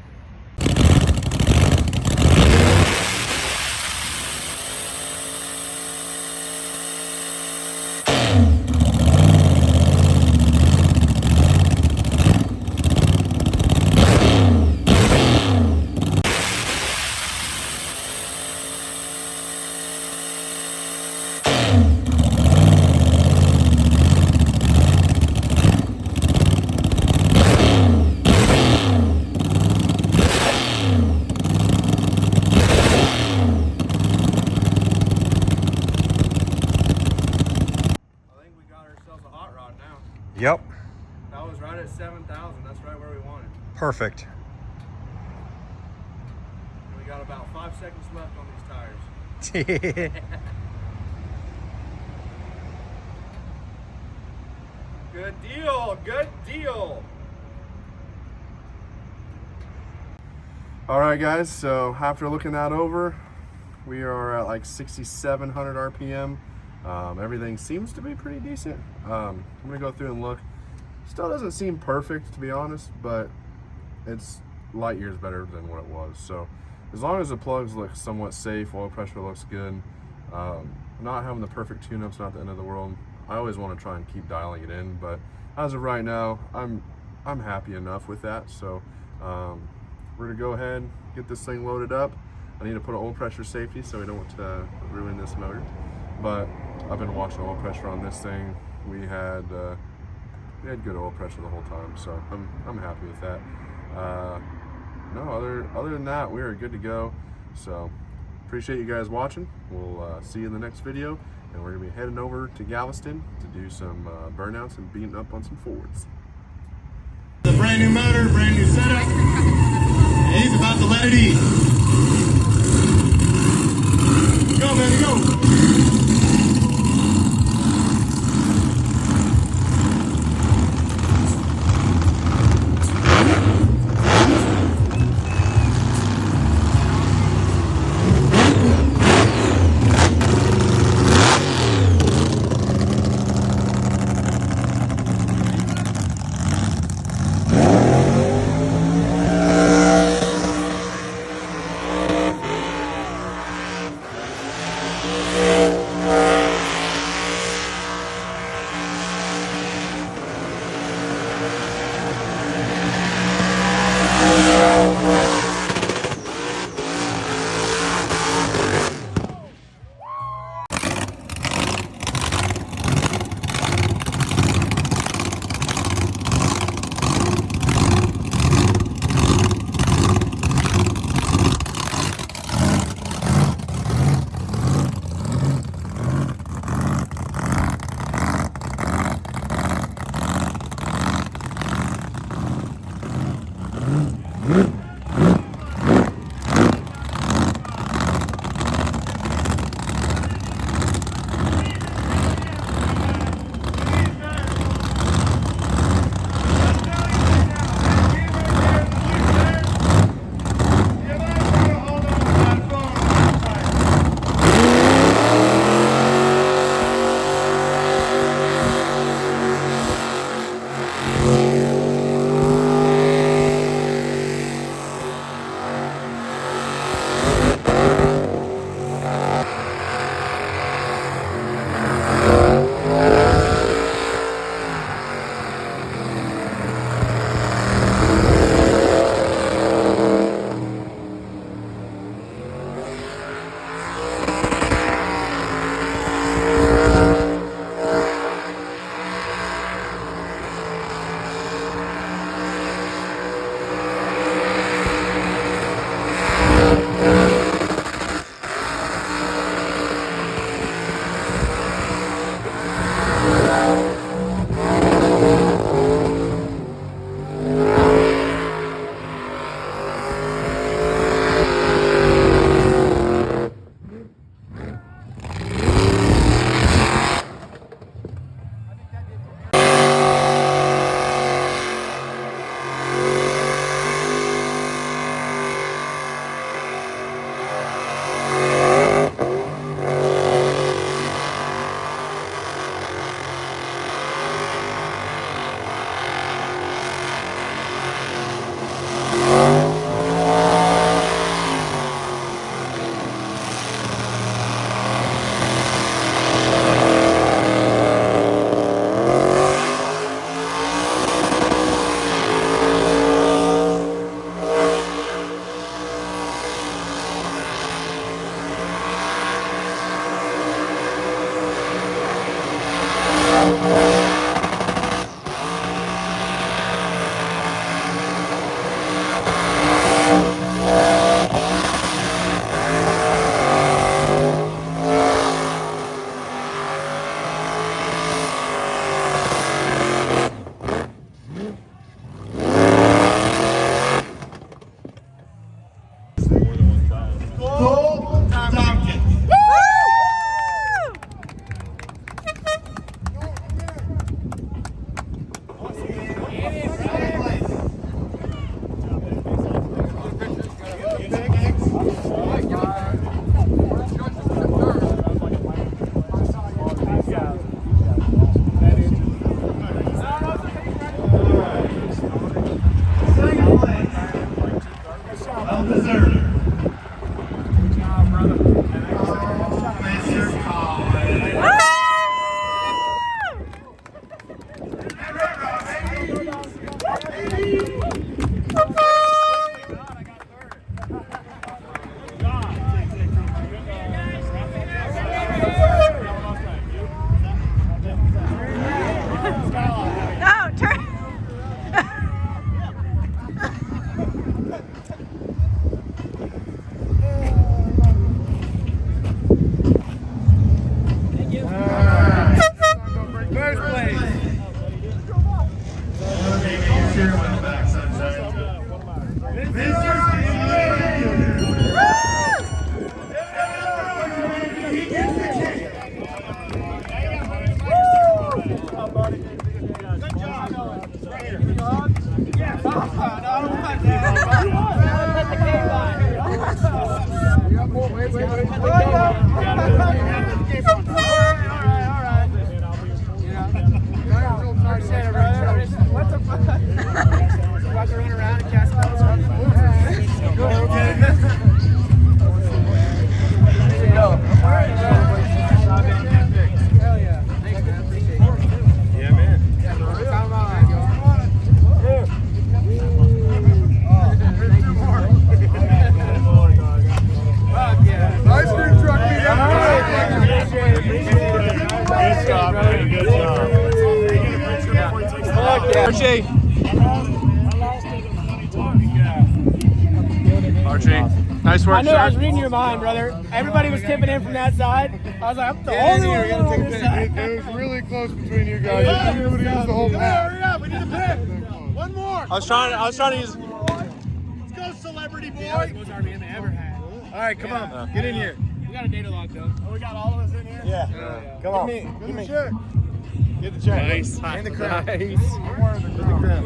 Yep, That was right at 7,000. That's right where we wanted. perfect. And we got about 5 seconds left on these tires. Good deal, good deal. All right, guys, so after looking that over, we are at like 6,700 RPM. Everything seems to be pretty decent. I'm gonna go through and look. Still doesn't seem perfect, to be honest, but it's light years better than what it was. So as long as the plugs look somewhat safe, oil pressure looks good, not having the perfect tune-up's not the end of the world. I always want to try and keep dialing it in, but as of right now, I'm happy enough with that. So we're gonna go ahead, get this thing loaded up. I need to put an oil pressure safety so we don't ruin this motor. But I've been watching oil pressure on this thing. We had good oil pressure the whole time, so I'm happy with that. No, other than that, we are good to go. So appreciate you guys watching. We'll see you in the next video, and we're gonna be heading over to Galveston to do some burnouts and beating up on some Fords. The brand new motor, brand new setup. And he's about to let it eat. Go, baby, go. What the fuck? About to run around and cast spells on the Hell yeah. Thanks, man. Appreciate it. Yeah, man. Come on. Fuck yeah. Ice cream truck me down. Good job, man. Good job. Fuck yeah. Archie, nice work, I know, sir. I was reading your mind, brother. Everybody was tipping in from that side. I was like, I'm the only one on this side. It was really close between you guys. You would have used the whole map. Hurry up, we need a pick. One more. I was trying to use. Let's go, celebrity boy. Most RBM I ever had. All right, come on. Get in here. We got a data log though. Oh, we got all of us in here? Yeah. Come on. Give me the check. Get the check. Nice. And the crown. Nice. Get the crown.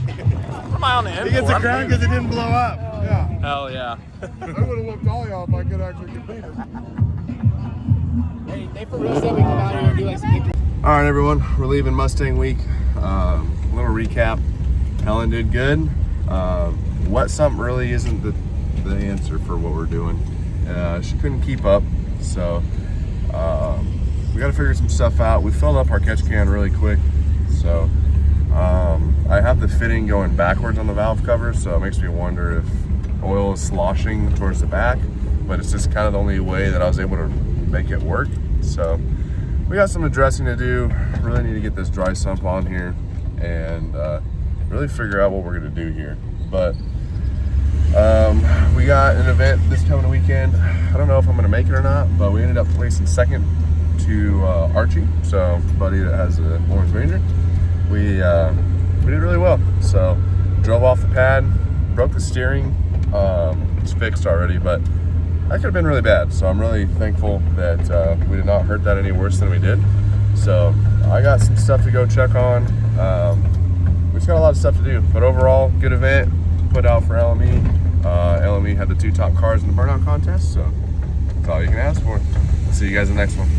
What am I on the end He gets for? the crown because it didn't blow up. Yeah. Hell yeah. I would have looked all y'all if I could actually compete it. Hey, they for real said we come out here and do like some pictures. All right, everyone, we're leaving Mustang Week. Little recap. Helen did good. Wet sump really isn't the answer for what we're doing. She couldn't keep up, so we got to figure some stuff out. We filled up our catch can really quick, so I have the fitting going backwards on the valve cover, so it makes me wonder if oil is sloshing towards the back, but it's just kind of the only way that I was able to make it work. So we got some addressing to do. Really need to get this dry sump on here and really figure out what we're gonna do here. But we got an event this coming weekend. I don't know if I'm gonna make it or not, but we ended up placing second to Archie, so buddy that has a Orange Ranger. We did really well. So drove off the pad, broke the steering. It's fixed already, but that could have been really bad. So I'm really thankful that we did not hurt that any worse than we did. So I got some stuff to go check on. We just got a lot of stuff to do, but overall, good event. Put out for LME. LME had the 2 top cars in the burnout contest, so that's all you can ask for. See you guys in the next one.